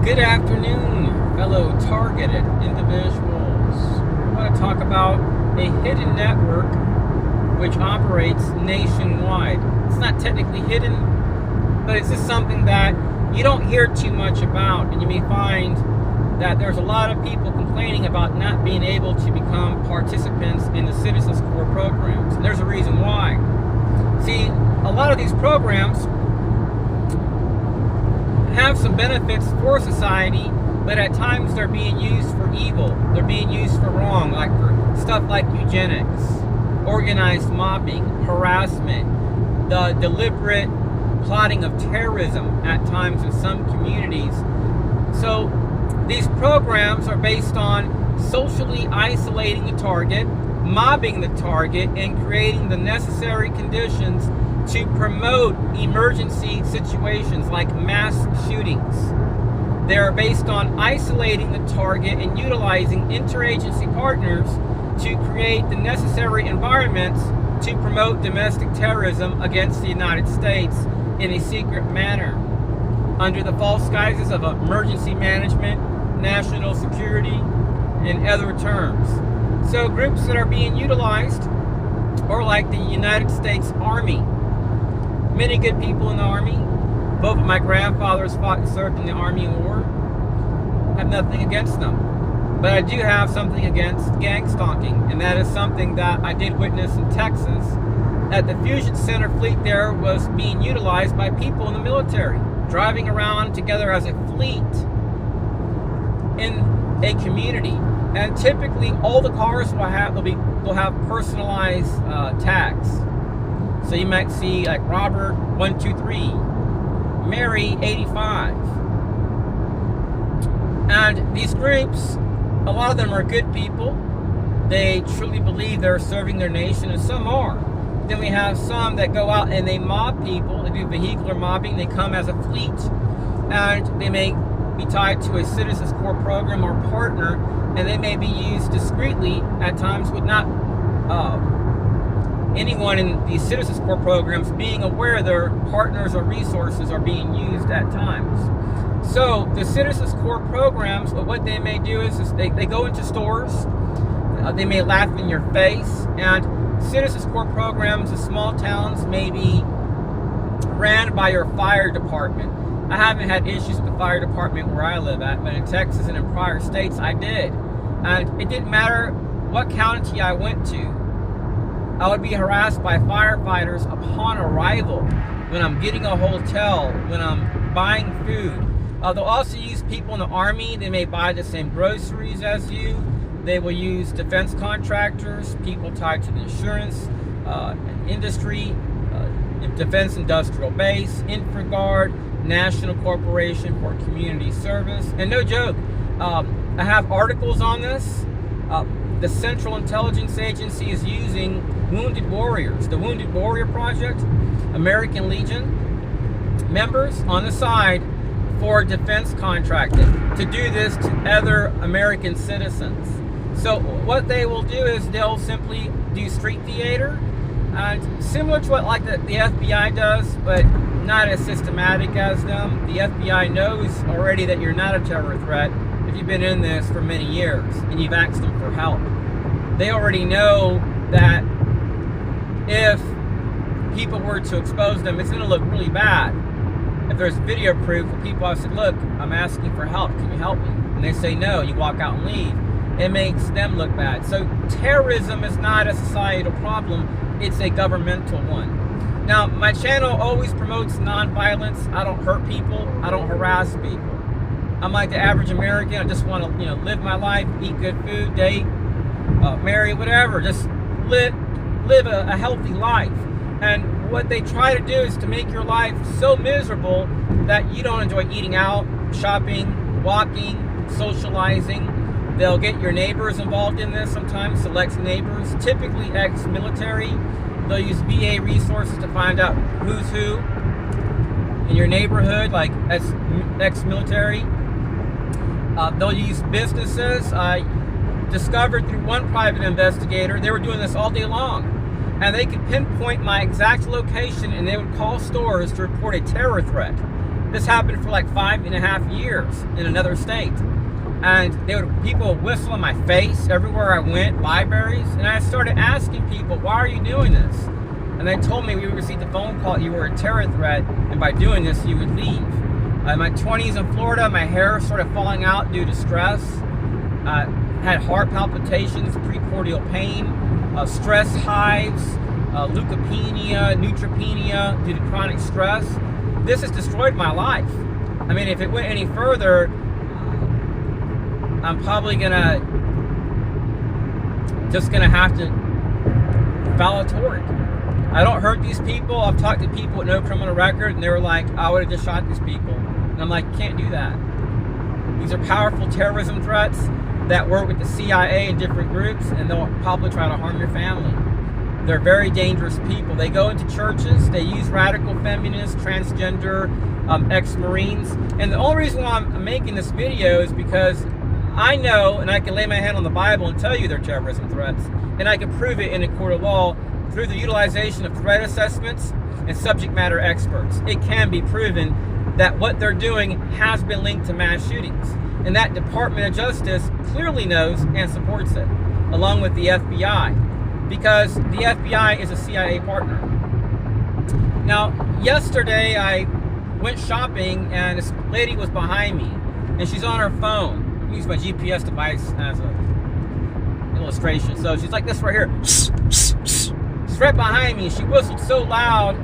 Good afternoon, fellow targeted individuals. I want to talk about a hidden network which operates nationwide. It's not technically hidden, but it's just something that you don't hear too much about, and you may find that there's a lot of people complaining about not being able to become participants in the Citizens Corps programs. And there's a reason why. See, a lot of these programs have some benefits for society, but at times they're being used for evil. They're being used for wrong, like for stuff like eugenics, organized mobbing, harassment, the deliberate plotting of terrorism at times in some communities. So these programs are based on socially isolating the target, mobbing the target, and creating the necessary conditions to promote emergency situations like mass shootings. They are based on isolating the target and utilizing interagency partners to create the necessary environments to promote domestic terrorism against the United States in a secret manner, under the false guises of emergency management, national security, and other terms. So groups that are being utilized are like the United States Army. Many good people in the Army. Both of my grandfathers fought and served in the Army War. I have nothing against them. But I do have something against gangstalking, and that is something that I did witness in Texas. At the Fusion Center fleet there was being utilized by people in the military, driving around together as a fleet in a community. And typically all the cars will have personalized tags. So you might see like Robert 123, Mary 85. And these groups, a lot of them are good people. They truly believe they're serving their nation, and some are. Then we have some that go out and they mob people. They do vehicular mobbing. They come as a fleet, and they may be tied to a Citizens Corps program or partner, and they may be used discreetly at times with not anyone in these Citizens Corps programs being aware their partners or resources are being used at times. So the Citizens Corps programs, what they may do is they go into stores, they may laugh in your face, and Citizens Corps programs in small towns may be ran by your fire department. I haven't had issues with the fire department where I live at, but in Texas and in prior states I did. And it didn't matter what county I went to, I would be harassed by firefighters upon arrival, when I'm getting a hotel, when I'm buying food. They'll also use people in the Army. They may buy the same groceries as you. They will use defense contractors, people tied to the insurance industry, Defense Industrial Base, InfraGard, National Corporation for Community Service. And no joke, I have articles on this. The Central Intelligence Agency is using Wounded Warriors, the Wounded Warrior Project, American Legion members on the side for defense contracting to do this to other American citizens. So what they will do is they'll simply do street theater, similar to what like the FBI does, but not as systematic as them. The FBI knows already that you're not a terror threat if you've been in this for many years and you've asked them for help. They already know that if people were to expose them, it's going to look really bad. If there's video proof of people, I said, look, I'm asking for help, can you help me? And they say no, you walk out and leave. It makes them look bad. So terrorism is not a societal problem, it's a governmental one. Now, my channel always promotes nonviolence. I don't hurt people, I don't harass people. I'm like the average American. I just want to, live my life, eat good food, date, marry, whatever. Just live a healthy life. And what they try to do is to make your life so miserable that you don't enjoy eating out, shopping, walking, socializing. They'll get your neighbors involved in this sometimes, select neighbors, typically ex-military. They'll use VA resources to find out who's who in your neighborhood, like ex-military. They'll use businesses. I discovered through one private investigator, they were doing this all day long. And they could pinpoint my exact location, and they would call stores to report a terror threat. This happened for like 5.5 years in another state. And people would whistle in my face everywhere I went, libraries. And I started asking people, why are you doing this? And they told me, we received a phone call, you were a terror threat, and by doing this, you would leave. In my 20s in Florida, my hair started falling out due to stress. Had heart palpitations, precordial pain, stress hives, leukopenia, neutropenia due to chronic stress. This has destroyed my life. I mean, if it went any further, I'm probably just gonna have to file a tort. I don't hurt these people. I've talked to people with no criminal record, and they were like, I would have just shot these people. And I'm like, can't do that. These are powerful terrorism threats that work with the CIA and different groups, and they'll probably try to harm your family. They're very dangerous people. They go into churches, they use radical feminists, transgender, ex-Marines. And the only reason why I'm making this video is because I know, and I can lay my hand on the Bible and tell you they're terrorism threats, and I can prove it in a court of law through the utilization of threat assessments and subject matter experts. It can be proven that what they're doing has been linked to mass shootings. And that Department of Justice clearly knows and supports it, along with the FBI, because the FBI is a CIA partner. Now, yesterday I went shopping and this lady was behind me, and she's on her phone. I use my GPS device as an illustration. So she's like this right here. She's right behind me. She whistled so loud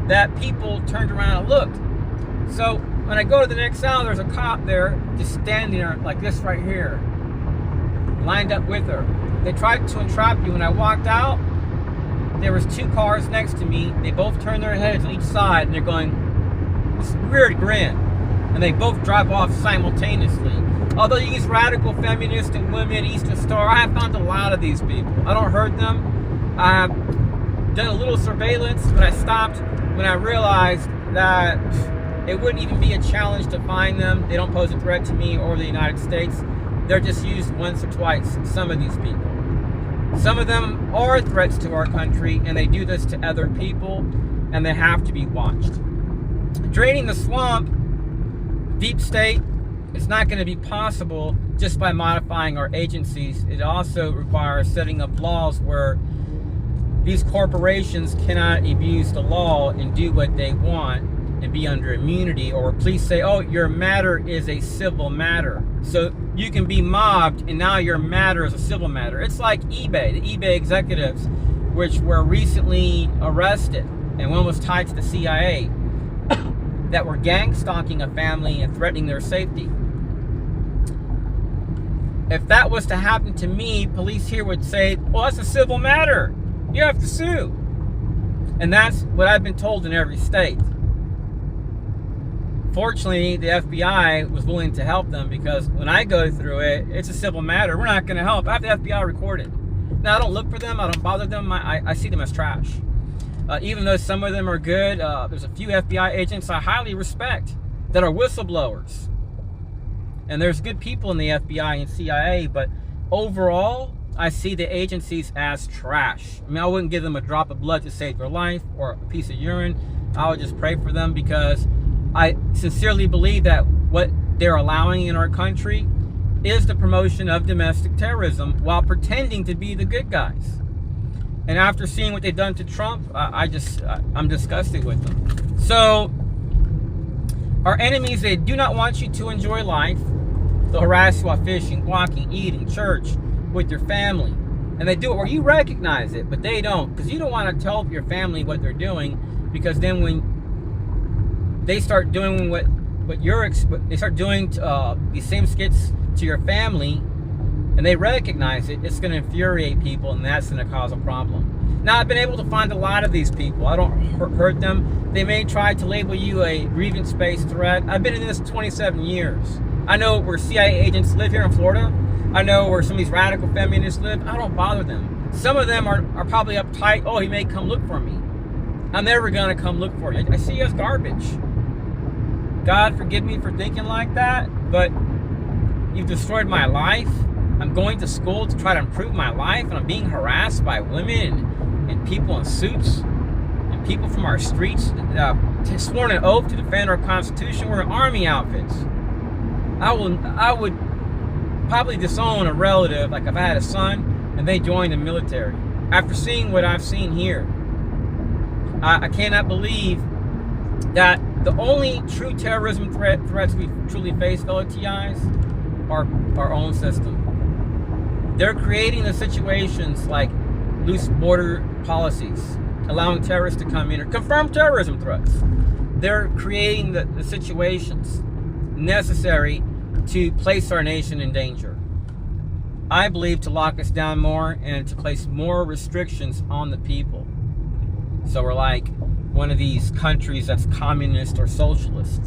that people turned around and looked. So when I go to the next aisle, there's a cop there just standing there like this right here, lined up with her. They tried to entrap you. When I walked out, there was 2 cars next to me. They both turned their heads on each side, and they're going this weird grin, and they both drive off simultaneously. Although you use radical feminists and women, Eastern Star, I have found a lot of these people. I don't hurt them. I've done a little surveillance, but I stopped when I realized that it wouldn't even be a challenge to find them. They don't pose a threat to me or the United States. They're just used once or twice, some of these people. Some of them are threats to our country, and they do this to other people, and they have to be watched. Draining the swamp, deep state, it's not going to be possible just by modifying our agencies. It also requires setting up laws where these corporations cannot abuse the law and do what they want and be under immunity, or police say, oh, your matter is a civil matter. So you can be mobbed and now your matter is a civil matter. It's like eBay, the eBay executives, which were recently arrested, and one was tied to the CIA, that were gang stalking a family and threatening their safety. If that was to happen to me, police here would say, well, that's a civil matter. You have to sue. And that's what I've been told in every state. Fortunately, the FBI was willing to help them, because when I go through it, it's a civil matter. We're not going to help. I have the FBI recorded. Now, I don't look for them. I don't bother them. I see them as trash. Even though some of them are good, there's a few FBI agents I highly respect that are whistleblowers. And there's good people in the FBI and CIA, but overall, I see the agencies as trash. I mean, I wouldn't give them a drop of blood to save their life or a piece of urine. I would just pray for them, because I sincerely believe that what they're allowing in our country is the promotion of domestic terrorism while pretending to be the good guys. And after seeing what they've done to Trump, I'm disgusted with them. So our enemies, they do not want you to enjoy life. They'll harass you while fishing, walking, eating, church, with your family. And they do it where you recognize it, but they don't, because you don't want to tell your family what they're doing, because then when they start doing they start doing these same skits to your family, and they recognize it, it's going to infuriate people, and that's going to cause a problem. Now, I've been able to find a lot of these people. I don't hurt them. They may try to label you a grievance-based threat. I've been in this 27 years. I know where CIA agents live here in Florida. I know where some of these radical feminists live. I don't bother them. Some of them are probably uptight. Oh, he may come look for me. I'm never going to come look for you. I see you as garbage. God forgive me for thinking like that, but you've destroyed my life. I'm going to school to try to improve my life, and I'm being harassed by women and people in suits and people from our streets sworn an oath to defend our Constitution. We're in Army outfits. I would probably disown a relative, like if I had a son and they joined the military. After seeing what I've seen here, I cannot believe that the only true terrorism threats we truly face, fellow TIs, are our own system. They're creating the situations like loose border policies, allowing terrorists to come in, or confirmed terrorism threats. They're creating the situations necessary to place our nation in danger. I believe to lock us down more and to place more restrictions on the people. So we're like one of these countries that's communist or socialist.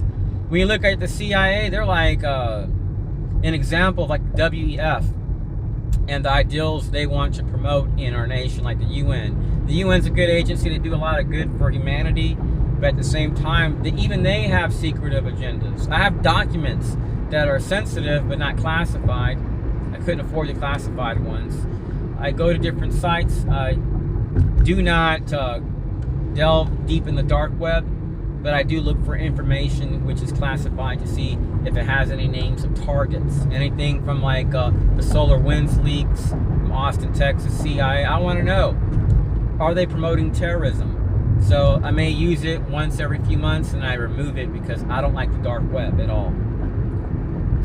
When you look at the CIA, they're like an example of like WEF and the ideals they want to promote in our nation, like the UN. The UN's a good agency. They do a lot of good for humanity, but at the same time, even they have secretive agendas. I have documents that are sensitive but not classified. I couldn't afford the classified ones. I go to different sites. I do not delve deep in the dark web, but I do look for information which is classified to see if it has any names of targets. Anything from like the solar winds leaks from Austin, Texas, CIA. I want to know, are they promoting terrorism? So I may use it once every few months and I remove it because I don't like the dark web at all.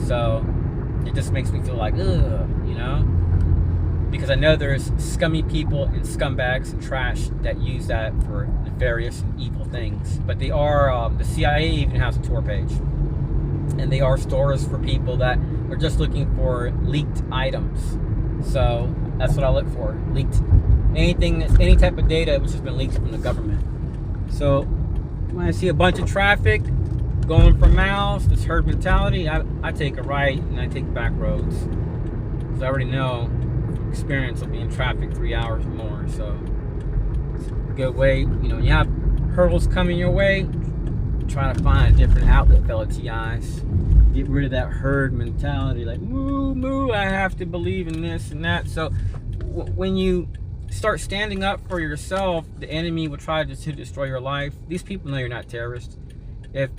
So it just makes me feel like, ugh, you know? Because I know there's scummy people and scumbags and trash that use that for nefarious and evil things. But they are, the CIA even has a Tor page. And they are stores for people that are just looking for leaked items. So that's what I look for. Leaked, any type of data which has been leaked from the government. So when I see a bunch of traffic going from miles, this herd mentality, I take a right and I take back roads. Because I already know experience will be in traffic 3 hours or more. So it's a good way, you know, you have hurdles coming your way, try to find a different outlet, fellow TIs. Get rid of that herd mentality, like moo moo, I have to believe in this and that. So when you start standing up for yourself, the enemy will try to destroy your life. These people know you're not terrorists. If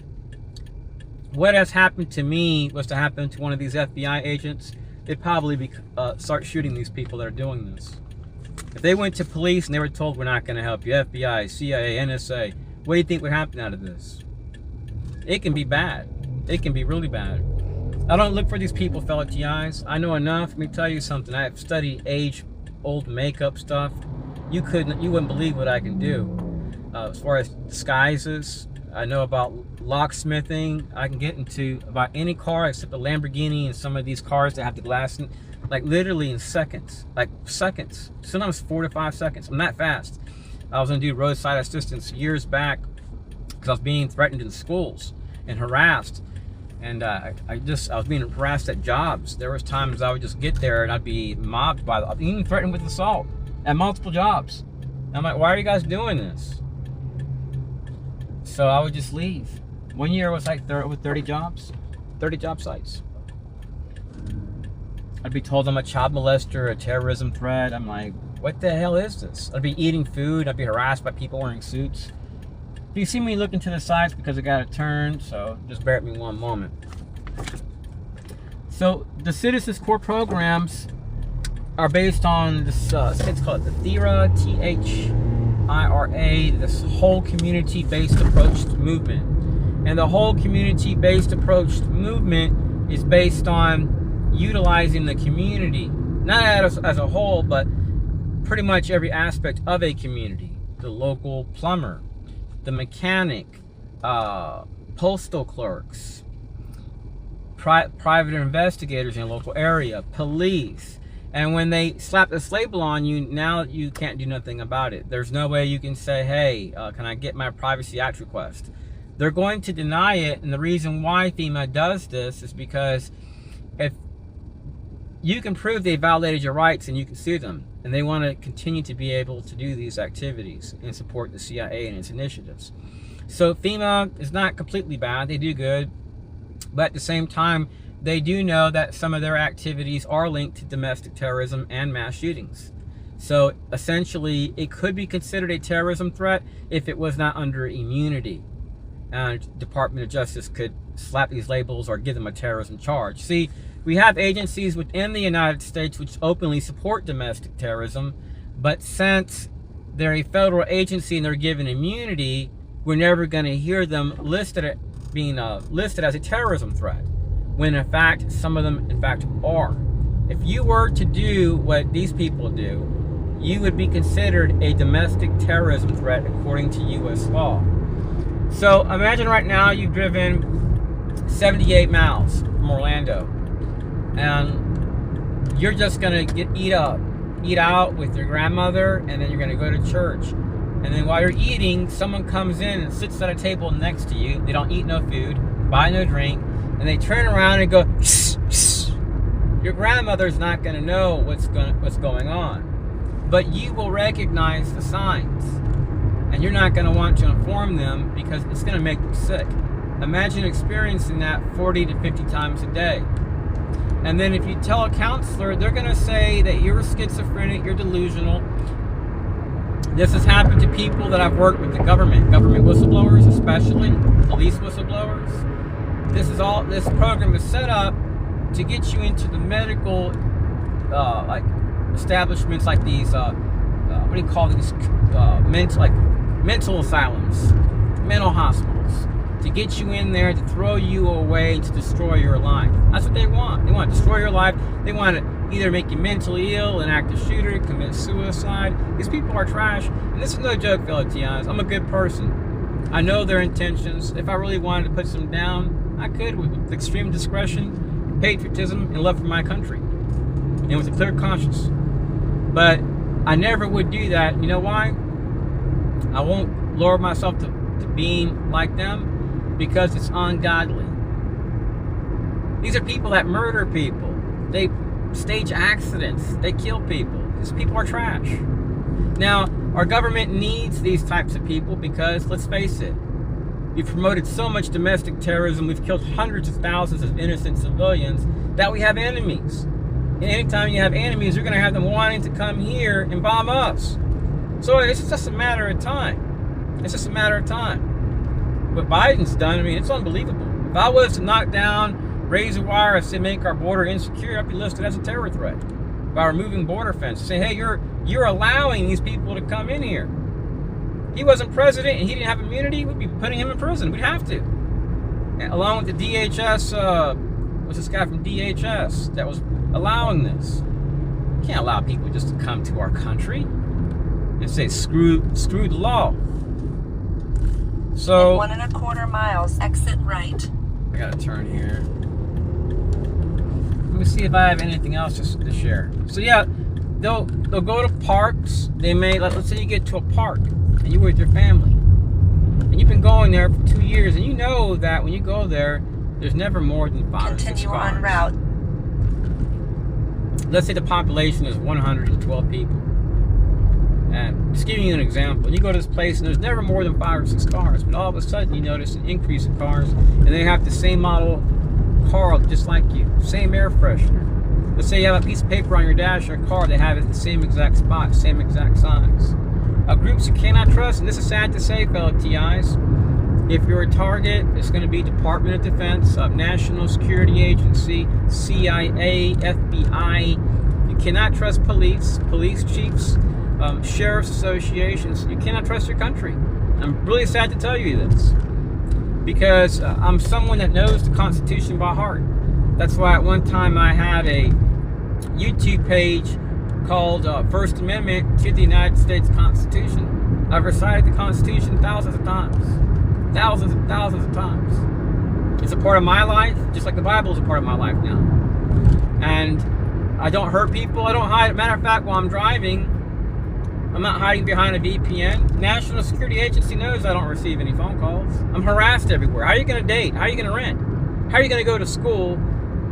what has happened to me was to happen to one of these FBI agents, they'd probably start shooting these people that are doing this. If they went to police and they were told, we're not going to help you, FBI, CIA, NSA, what do you think would happen out of this? It can be bad. It can be really bad. I don't look for these people, fellow TIs. I know enough. Let me tell you something. I have studied age-old makeup stuff. You wouldn't believe what I can do. As far as disguises, I know about locksmithing. I can get into about any car except the Lamborghini and some of these cars that have the glass in, like literally in seconds, sometimes 4 to 5 seconds. I'm that fast. I was gonna do roadside assistance years back because I was being threatened in schools and harassed, and I was being harassed at jobs. There was times I would just get there and I'd be mobbed by even threatened with assault at multiple jobs. And I'm like, why are you guys doing this? So I would just leave. One year was like with 30 job sites. I'd be told I'm a child molester, a terrorism threat. I'm like, what the hell is this? I'd be eating food. I'd be harassed by people wearing suits. If you see me looking to the sides because I got to turn, so just bear with me one moment. So the Citizens Core programs are based on this, it's called the THIRA, THIRA, this whole community-based approach movement. And the whole community-based approach movement is based on utilizing the community, not as a whole, but pretty much every aspect of a community. The local plumber, the mechanic, postal clerks, private investigators in a local area, police. And when they slap this label on you, now you can't do nothing about it. There's no way you can say, hey, can I get my Privacy Act request? They're going to deny it, and the reason why FEMA does this is because if you can prove they violated your rights and you can sue them, and they want to continue to be able to do these activities and support the CIA and its initiatives. So FEMA is not completely bad, they do good, but at the same time, they do know that some of their activities are linked to domestic terrorism and mass shootings. So essentially, it could be considered a terrorism threat if it was not under immunity. and Department of Justice could slap these labels or give them a terrorism charge. See, we have agencies within the United States which openly support domestic terrorism, but since they're a federal agency and they're given immunity, we're never going to hear them being listed as a terrorism threat, when in fact some of them in fact are. If you were to do what these people do, you would be considered a domestic terrorism threat according to U.S. law. So imagine right now you've driven 78 miles from Orlando, and you're just gonna eat out with your grandmother, and then you're gonna go to church. And then while you're eating, someone comes in and sits at a table next to you. They don't eat no food, buy no drink, and they turn around and go, shh, shh. Your grandmother's not gonna know what's going on, but you will recognize the signs. And you're not going to want to inform them because it's going to make them sick. Imagine experiencing that 40 to 50 times a day. And then if you tell a counselor, they're going to say that you're schizophrenic, you're delusional. This has happened to people that I've worked with the government whistleblowers, especially police whistleblowers. This program is set up to get you into the medical like establishments, like these what do you call these mental asylums, mental hospitals, to get you in there, to throw you away, to destroy your life. That's what they want. They want to destroy your life. They want to either make you mentally ill, an active shooter, commit suicide. These people are trash. And this is no joke, fellow TIs. I'm a good person. I know their intentions. If I really wanted to put them down, I could with extreme discretion, patriotism, and love for my country, and with a clear conscience. But I never would do that. You know why? I won't lower myself to being like them, because it's ungodly. These are people that murder people. They stage accidents. They kill people. These people are trash. Now, our government needs these types of people because, let's face it, we've promoted so much domestic terrorism. We've killed hundreds of thousands of innocent civilians that we have enemies. And anytime you have enemies, you're going to have them wanting to come here and bomb us. So it's just a matter of time. It's just a matter of time. What Biden's done, I mean, it's unbelievable. If I was to knock down, raise a wire, and say make our border insecure, I'd be listed as a terror threat by removing border fences. Say, hey, you're allowing these people to come in here. He wasn't president and he didn't have immunity, we'd be putting him in prison. We'd have to. And along with the DHS, what's this guy from DHS that was allowing this? You can't allow people just to come to our country and say screw the law. So in 1.25 miles, exit right. I gotta turn here. Let me see if I have anything else to share. So yeah, they'll go to parks. They may, let's say you get to a park and you're with your family, and you've been going there for 2 years, and you know that when you go there, there's never more than 5 or 6 cars. Continue on route. Let's say the population is 112 people. And just giving you an example, you go to this place and there's never more than 5 or 6 cars, but all of a sudden you notice an increase in cars, and they have the same model car just like you, same air freshener. Let's say you have a piece of paper on your dash or car, they have it in the same exact spot, same exact size. Groups you cannot trust, and this is sad to say, fellow TIs, if you're a target, it's going to be Department of Defense, National Security Agency, CIA, FBI. You cannot trust police chiefs, sheriff's associations. You cannot trust your country. I'm really sad to tell you this, because I'm someone that knows the Constitution by heart. That's why at one time I had a YouTube page called First Amendment to the United States Constitution. I've recited the Constitution thousands of times. Thousands and thousands of times. It's a part of my life, just like the Bible is a part of my life now. And I don't hurt people. I don't hide. Matter of fact, while I'm driving, I'm not hiding behind a VPN. National Security Agency knows I don't receive any phone calls. I'm harassed everywhere. How are you going to date? How are you going to rent? How are you going to go to school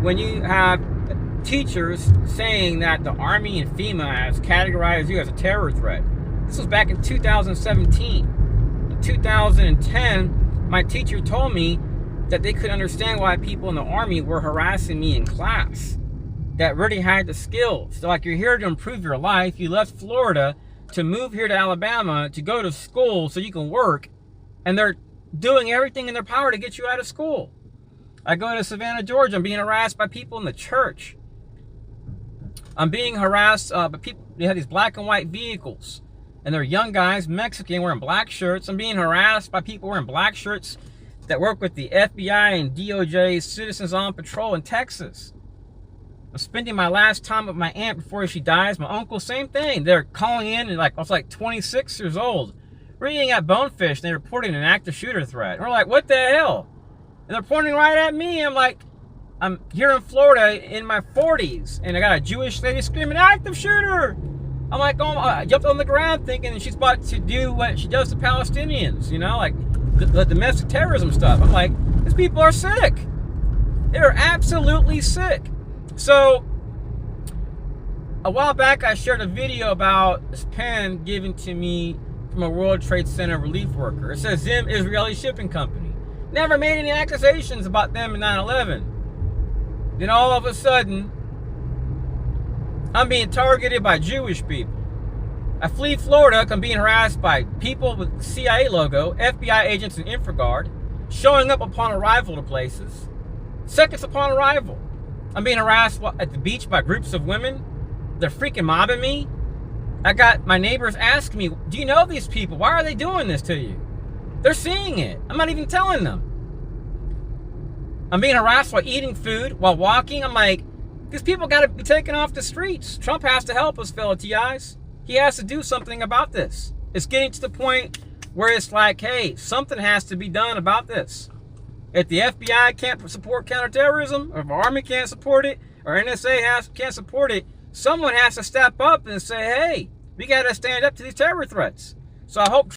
when you have teachers saying that the Army and FEMA has categorized you as a terror threat? This was back in 2017. In 2010, my teacher told me that they could understand why people in the Army were harassing me in class that really had the skills. So like, you're here to improve your life. You left Florida to move here to Alabama to go to school so you can work, and they're doing everything in their power to get you out of school. I go to Savannah, Georgia. I'm being harassed by people in the church. I'm being harassed by people. They have these black and white vehicles, and they're young guys, Mexican, wearing black shirts. I'm being harassed by people wearing black shirts that work with the FBI and DOJ Citizens on Patrol in Texas. I'm spending my last time with my aunt before she dies. My uncle, same thing. They're calling in, and I was like 26 years old. We're eating at Bonefish, and they're reporting an active shooter threat. And we're like, what the hell? And they're pointing right at me. I'm like, I'm here in Florida in my 40s, and I got a Jewish lady screaming, active shooter! I'm like, oh, I jumped on the ground thinking she's about to do what she does to Palestinians, you know, like the domestic terrorism stuff. I'm like, these people are sick. They're absolutely sick. So, a while back, I shared a video about this pen given to me from a World Trade Center relief worker. It says Zim Israeli Shipping Company. Never made any accusations about them in 9/11. Then all of a sudden, I'm being targeted by Jewish people. I flee Florida, I'm being harassed by people with the CIA logo, FBI agents and InfraGard, showing up upon arrival to places. Seconds upon arrival. I'm being harassed at the beach by groups of women. They're freaking mobbing me. I got my neighbors asking me, do you know these people? Why are they doing this to you? They're seeing it. I'm not even telling them. I'm being harassed while eating food, while walking. I'm like, these people got to be taken off the streets. Trump has to help us, fellow TIs. He has to do something about this. It's getting to the point where it's like, hey, something has to be done about this. If the FBI can't support counterterrorism, or if our Army can't support it, or NSA can't support it, someone has to step up and say, hey, we got to stand up to these terror threats. So I hope